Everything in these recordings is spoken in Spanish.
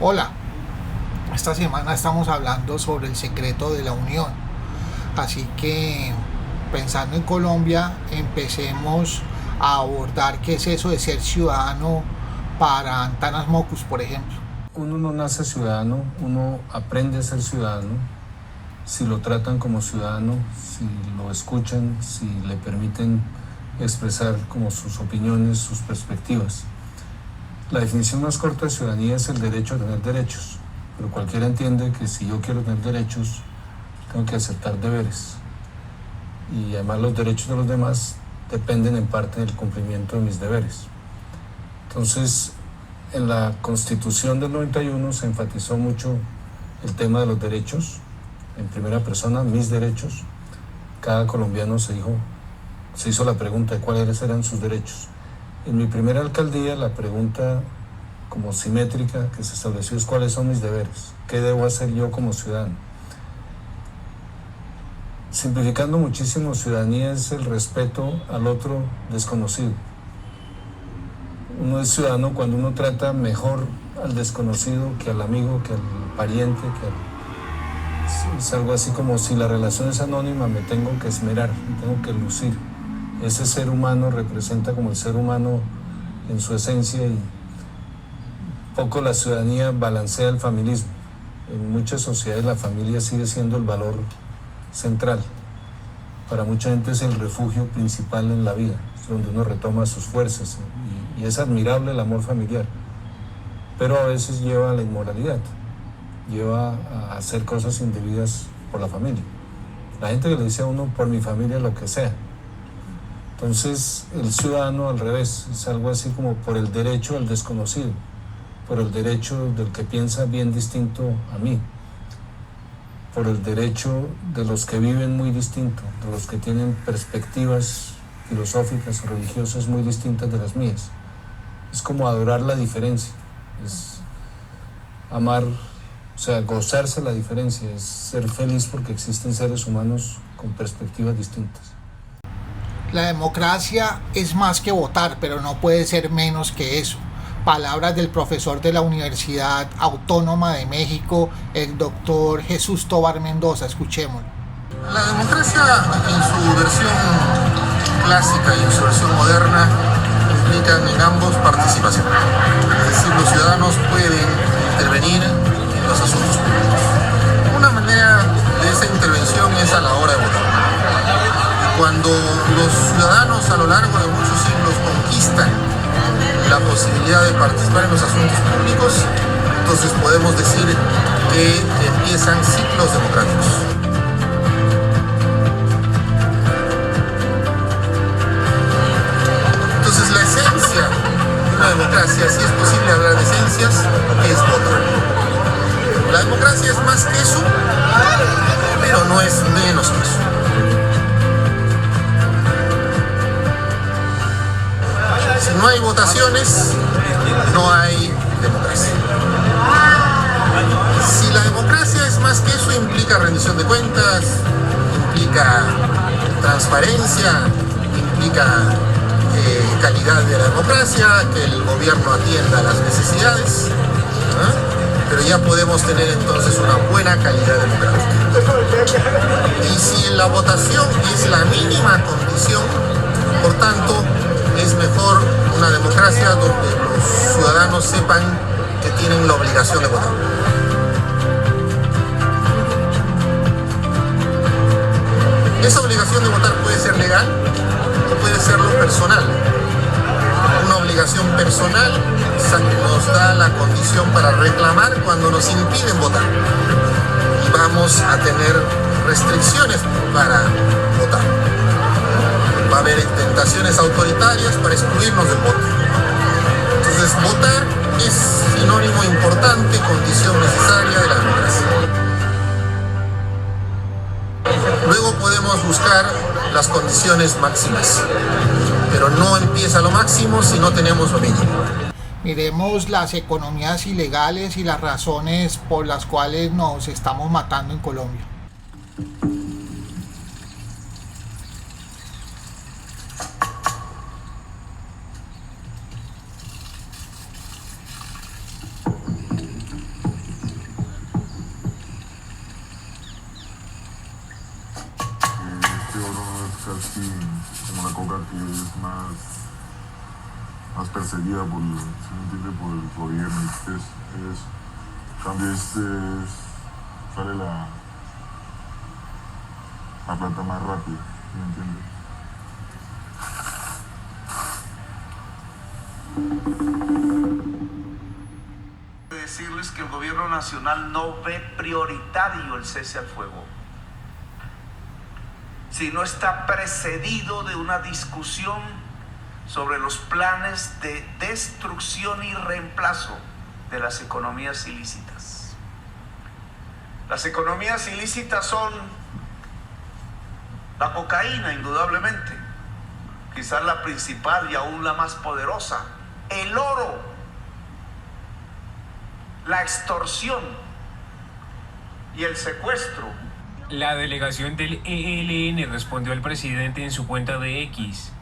Hola, esta semana estamos hablando sobre el secreto de la unión. Así que, pensando en Colombia, empecemos a abordar qué es eso de ser ciudadano para Antanas Mockus, por ejemplo. Uno no nace ciudadano, uno aprende a ser ciudadano si lo tratan como ciudadano, si lo escuchan, si le permiten expresar como sus opiniones, sus perspectivas. La definición más corta de ciudadanía es el derecho a tener derechos, pero cualquiera entiende que si yo quiero tener derechos, tengo que aceptar deberes. Y además los derechos de los demás dependen en parte del cumplimiento de mis deberes. Entonces, en la Constitución del 91 se enfatizó mucho el tema de los derechos, en primera persona, mis derechos. Cada colombiano se hizo la pregunta de cuáles eran sus derechos. En mi primera alcaldía, la pregunta como simétrica que se estableció es cuáles son mis deberes, qué debo hacer yo como ciudadano. Simplificando muchísimo, ciudadanía es el respeto al otro desconocido. Uno es ciudadano cuando uno trata mejor al desconocido que al amigo, que al pariente, es algo así como si la relación es anónima, me tengo que esmerar, me tengo que lucir. Ese ser humano representa como el ser humano en su esencia y poco la ciudadanía balancea el familismo. En muchas sociedades la familia sigue siendo el valor central. Para mucha gente es el refugio principal en la vida, es donde uno retoma sus fuerzas y es admirable el amor familiar, pero a veces lleva a la inmoralidad, lleva a hacer cosas indebidas por la familia. La gente que le dice a uno por mi familia lo que sea. Entonces el ciudadano al revés, es algo así como por el derecho al desconocido, por el derecho del que piensa bien distinto a mí, por el derecho de los que viven muy distinto, de los que tienen perspectivas filosóficas o religiosas muy distintas de las mías. Es como adorar la diferencia, es amar, o sea, gozarse la diferencia, es ser feliz porque existen seres humanos con perspectivas distintas. La democracia es más que votar, pero no puede ser menos que eso. Palabras del profesor de la Universidad Autónoma de México, el doctor Jesús Tobar Mendoza. Escuchémoslo. La democracia en su versión clásica y en su versión moderna implican en ambos participación. Es decir, los ciudadanos pueden intervenir en los asuntos públicos. Una manera de esa intervención es a la hora de votar. Cuando los ciudadanos a lo largo de muchos siglos conquistan la posibilidad de participar en los asuntos públicos, entonces podemos decir que empiezan ciclos democráticos. Entonces la esencia de una democracia, si es posible hablar de esencias, es votar. La democracia es más que eso, pero no es menos que eso. Si no hay votaciones, no hay democracia. Si la democracia es más que eso, implica rendición de cuentas, implica transparencia, implica calidad de la democracia, que el gobierno atienda las necesidades, pero ya podemos tener entonces una buena calidad democrática. Y si la votación es la mínima condición, por tanto, es mejor una democracia donde los ciudadanos sepan que tienen la obligación de votar. Esa obligación de votar puede ser legal o puede serlo personal. Una obligación personal nos da la condición para reclamar cuando nos impiden votar. Y vamos a tener restricciones para votar. Va a haber tentaciones autoritarias para excluirnos del voto. Entonces, votar es sinónimo importante, condición necesaria de la democracia. Luego podemos buscar las condiciones máximas, pero no empieza lo máximo si no tenemos lo mínimo. Miremos las economías ilegales y las razones por las cuales nos estamos matando en Colombia. época que es más perseguida por, ¿sí me entiende?, por el gobierno. En cambio sale la plata más rápido, ¿sí me entiende? Decirles que el gobierno nacional no ve prioritario el cese al fuego, sino está precedido de una discusión sobre los planes de destrucción y reemplazo de las economías ilícitas. Las economías ilícitas son la cocaína, indudablemente, quizás la principal y aún la más poderosa, el oro, la extorsión y el secuestro. La delegación del ELN respondió al presidente en su cuenta de X.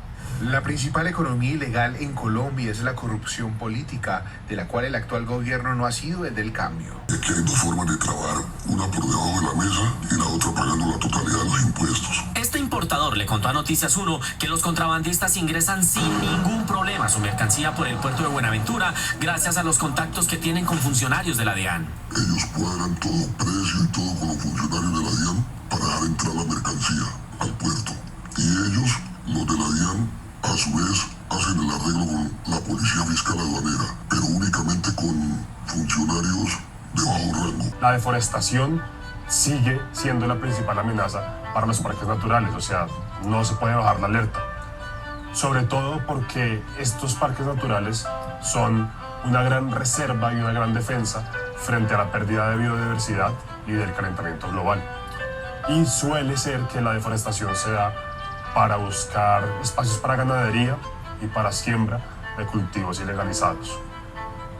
La principal economía ilegal en Colombia es la corrupción política, de la cual el actual gobierno no ha sido el del cambio. Aquí hay dos formas de trabajar, una por debajo de la mesa y la otra pagando la totalidad de los impuestos. Este importador le contó a Noticias 1 que los contrabandistas ingresan sin ningún problema su mercancía por el puerto de Buenaventura gracias a los contactos que tienen con funcionarios de la DIAN. Ellos cuadran todo precio y todo con los funcionarios de la DIAN para dejar entrar la mercancía al puerto. Y ellos, los de la DIAN, a su vez hacen el arreglo con la policía fiscal aduanera, pero únicamente con funcionarios de bajo rango. La deforestación sigue siendo la principal amenaza para los parques naturales, o sea, no se puede bajar la alerta. Sobre todo porque estos parques naturales son una gran reserva y una gran defensa frente a la pérdida de biodiversidad y del calentamiento global. Y suele ser que la deforestación se da para buscar espacios para ganadería y para siembra de cultivos ilegalizados.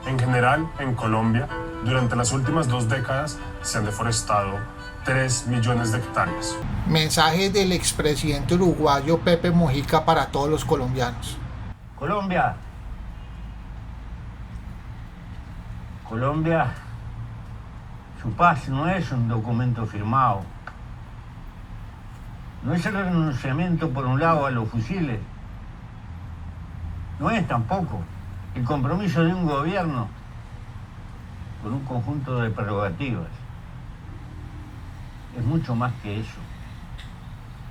En general, en Colombia, durante las últimas 2 décadas se han deforestado 3 millones de hectáreas. Mensaje del expresidente uruguayo Pepe Mujica para todos los colombianos. Colombia, su paz no es un documento firmado. No es el renunciamiento por un lado a los fusiles. No es tampoco el compromiso de un gobierno con un conjunto de prerrogativas. Es mucho más que eso.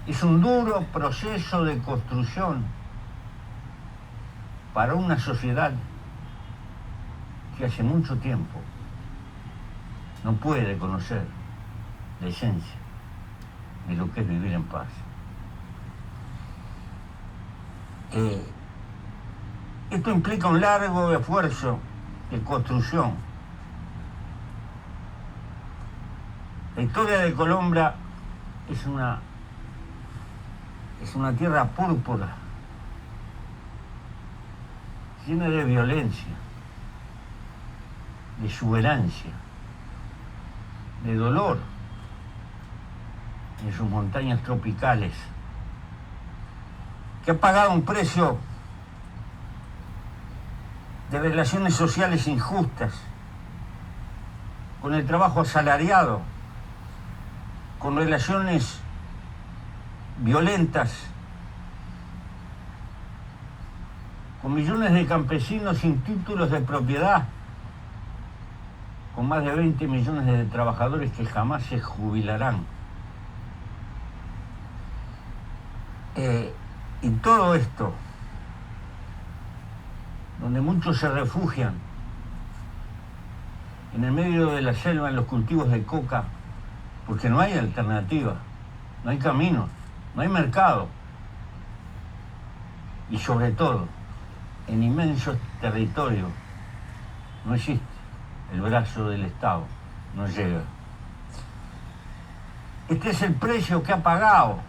Es un duro proceso de construcción para una sociedad que hace mucho tiempo no puede conocer la esencia de lo que es vivir en paz. Esto implica un largo esfuerzo de construcción. La historia de Colombia es una tierra púrpura, llena de violencia, de exuberancia, de dolor en sus montañas tropicales, que ha pagado un precio de relaciones sociales injustas, con el trabajo asalariado, con relaciones violentas, con millones de campesinos sin títulos de propiedad, con más de 20 millones de trabajadores que jamás se jubilarán. Y todo esto, donde muchos se refugian en el medio de la selva, en los cultivos de coca, porque no hay alternativa, no hay camino, no hay mercado. Y sobre todo, en inmensos territorios no existe el brazo del Estado, no llega. Este es el precio que ha pagado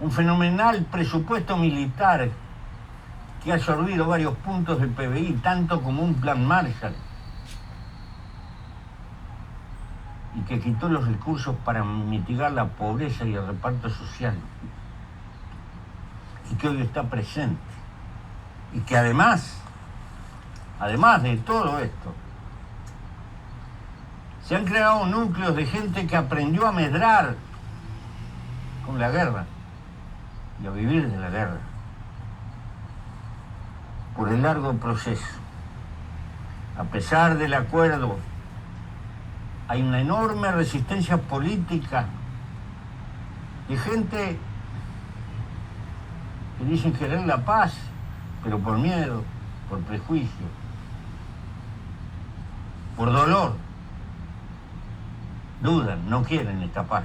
un fenomenal presupuesto militar que ha absorbido varios puntos del PBI, tanto como un plan Marshall, y que quitó los recursos para mitigar la pobreza y el reparto social, y que hoy está presente, y que además de todo esto, se han creado núcleos de gente que aprendió a medrar con la guerra, y a vivir de la guerra. Por el largo proceso, a pesar del acuerdo, hay una enorme resistencia política de gente que dicen querer la paz, pero por miedo, por prejuicio, por dolor. Dudan, no quieren esta paz.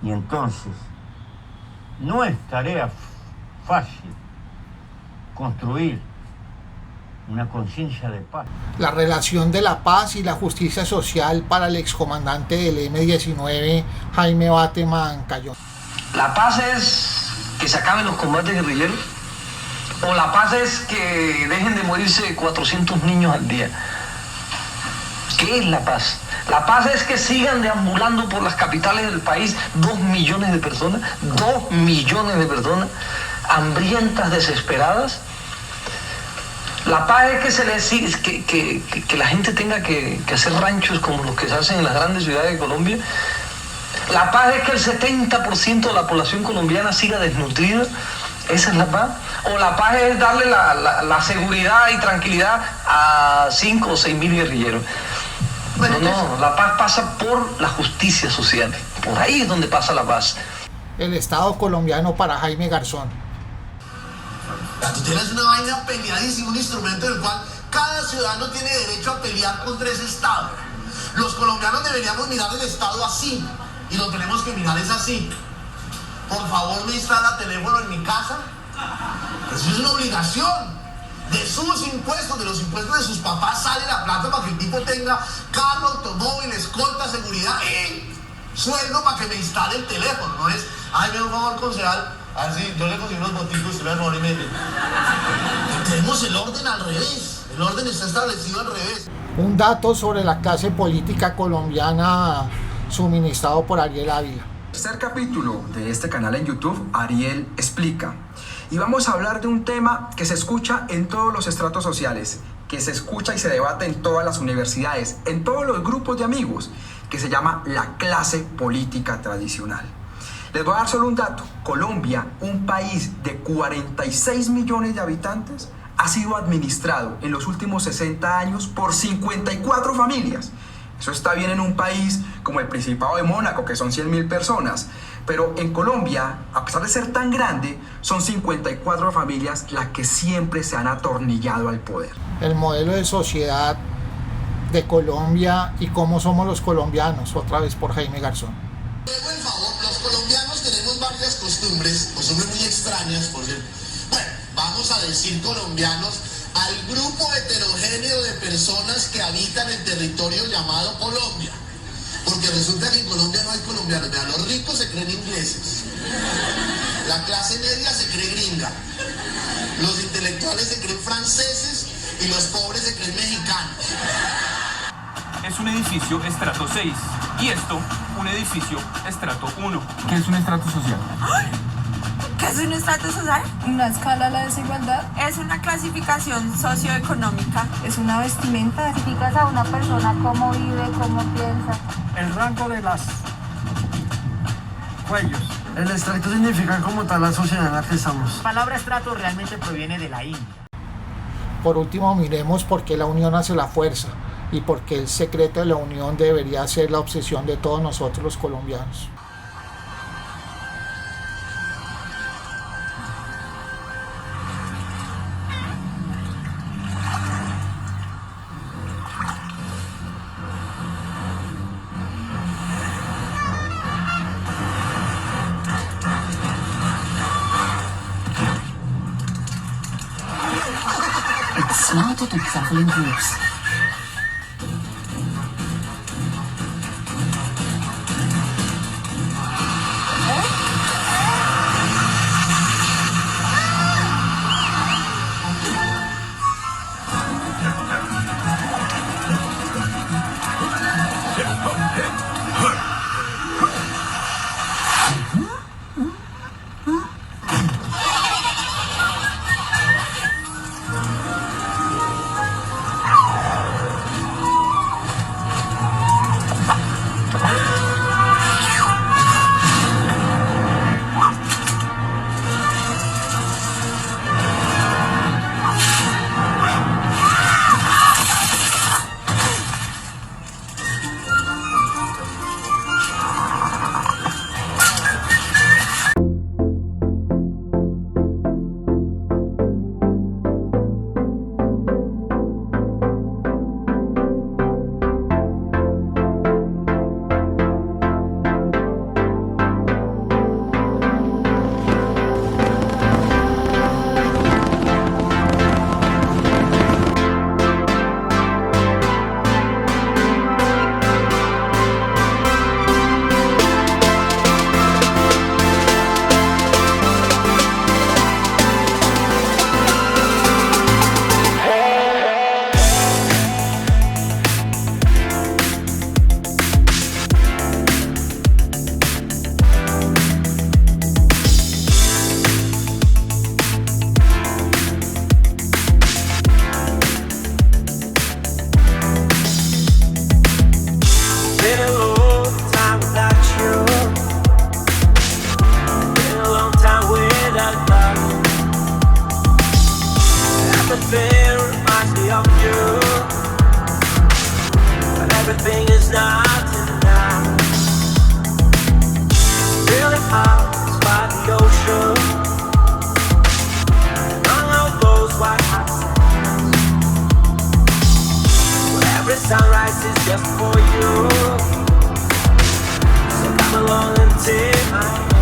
Y entonces, no es tarea fácil construir una conciencia de paz. La relación de la paz y la justicia social para el excomandante del M-19, Jaime Bateman Cayón. ¿La paz es que se acaben los combates guerrilleros? ¿O la paz es que dejen de morirse 400 niños al día? ¿Qué es la paz? La paz es que sigan deambulando por las capitales del país 2 millones de personas, 2 millones de personas, hambrientas, desesperadas. La paz es que se les que la gente tenga que hacer ranchos como los que se hacen en las grandes ciudades de Colombia. La paz es que el 70% de la población colombiana siga desnutrida. ¿Esa es la paz? ¿O la paz es darle la seguridad y tranquilidad a 5 o 6 mil guerrilleros? No, la paz pasa por la justicia social. Por ahí es donde pasa la paz. El Estado colombiano para Jaime Garzón. La tutela es una vaina peleadísima, un instrumento del cual cada ciudadano tiene derecho a pelear contra ese Estado. Los colombianos deberíamos mirar el Estado así, y lo tenemos que mirar es así. Por favor, me instala teléfono en mi casa. Eso es una obligación. De sus impuestos, de los impuestos de sus papás sale la plata para que el tipo tenga carro, automóvil, escolta, seguridad y sueldo para que me instale el teléfono. No es, ay, me da un favor, concejal, así yo le consigo unos boticos y le doy y medio. Tenemos el orden al revés. El orden está establecido al revés. Un dato sobre la clase política colombiana suministrado por Ariel Ávila. Tercer capítulo de este canal en YouTube, Ariel Explica. Y vamos a hablar de un tema que se escucha en todos los estratos sociales, que se escucha y se debate en todas las universidades, en todos los grupos de amigos, que se llama la clase política tradicional. Les voy a dar solo un dato. Colombia, un país de 46 millones de habitantes, ha sido administrado en los últimos 60 años por 54 familias. Eso está bien en un país como el Principado de Mónaco, que son 100.000 personas. Pero en Colombia, a pesar de ser tan grande, son 54 familias las que siempre se han atornillado al poder. El modelo de sociedad de Colombia y cómo somos los colombianos, otra vez por Jaime Garzón. Por favor, los colombianos tenemos varias costumbres muy extrañas, por cierto. Bueno, vamos a decir colombianos al grupo heterogéneo de personas que habitan el territorio llamado Colombia. Porque resulta que en Colombia no hay colombianos. Vean, los ricos se creen ingleses, la clase media se cree gringa, los intelectuales se creen franceses y los pobres se creen mexicanos. Es un edificio estrato 6 y esto un edificio estrato 1. ¿Qué es un estrato social? ¿Qué es un estrato social? Una escala a la desigualdad. Es una clasificación socioeconómica. Es una vestimenta. Clasificas a una persona cómo vive, cómo piensa. El rango de las cuellos. El estrato significa como tal la sociedad en la que estamos. La palabra estrato realmente proviene de la India. Por último, miremos por qué la unión hace la fuerza y por qué el secreto de la unión debería ser la obsesión de todos nosotros los colombianos. It's smarter to travel in groups. Something reminds me of you, but everything is not enough. Really house by the ocean, among all those white hot sands, where every sunrise is just for you. So come along and take my hand.